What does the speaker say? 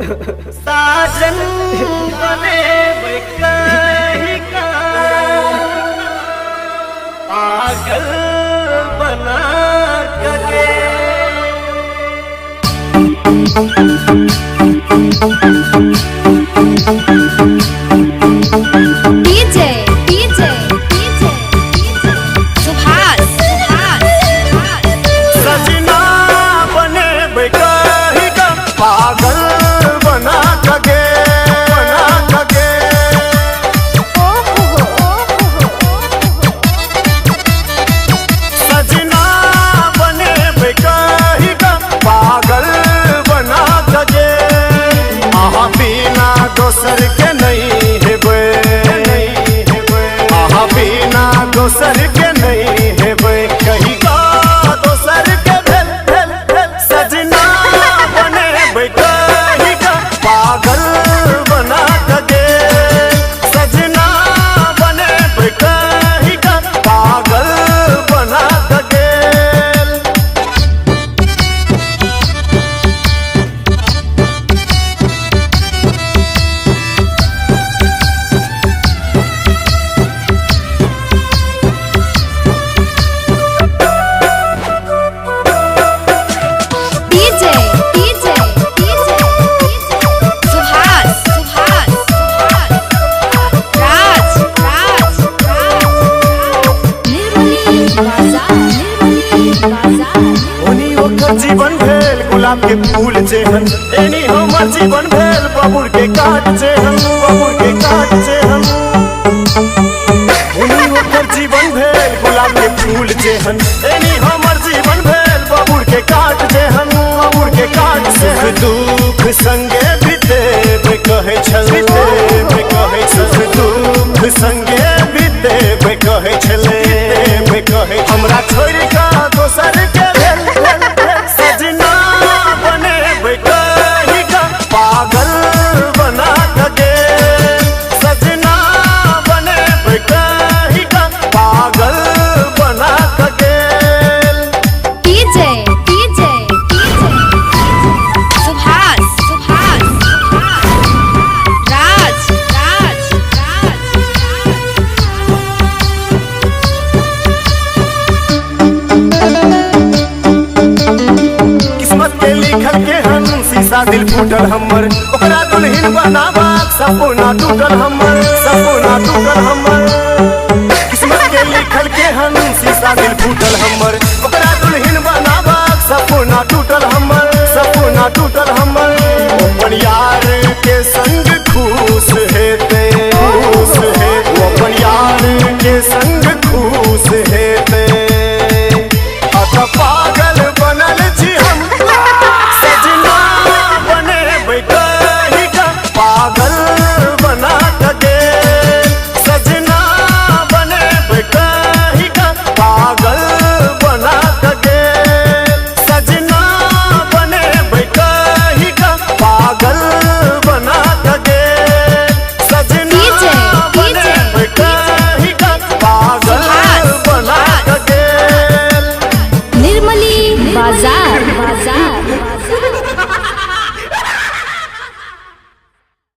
साजन बने कहीं का पागल बना के डीजे डीजे डीजे सुभाष सजना बने कहीं का पागल बना के सजना बने कहीं का पागल बना के आहा बिना दोसर के नहीं हेबे आहा बिना दोसर के नहीं हेबे कहीं का दोसर के भेल सजना बने कहीं का पागल बना के सजना बने कहीं का पागल बना के डीजे डीजे डीजे सुभाष राज निर्मली बाजार ओनी ओकर जीवन भेल गुलाब के फूल जेहन एनी हमर जीवन भेल बबुर के काट जेहन ओनी ओकर जीवन भेल गुलाब के फूल जेहन एनी हमर जीवन भेल बबुर के काट जेहन सुख दुख संगे बीतेबे कहै छलै सुख दुख संगे बीतेबे कहै छलै हमरा छोड़ कऽ दोसर के सजना बने कहीं का पागल बना के सजना बने कहीं का पागल बना के डीजे डीजे डीजे सुभाष राज किस्मत के लिखल के हन शीशा दिल फूटल हमर ओकरा दुल्हन बनाबाक सपना टूटल हमर किस्मत के लिखल के हन शीशा दिल फूटल हमर ओकरा दुल्हन बनाबाक सपना टूटल हमर अपन यार के संग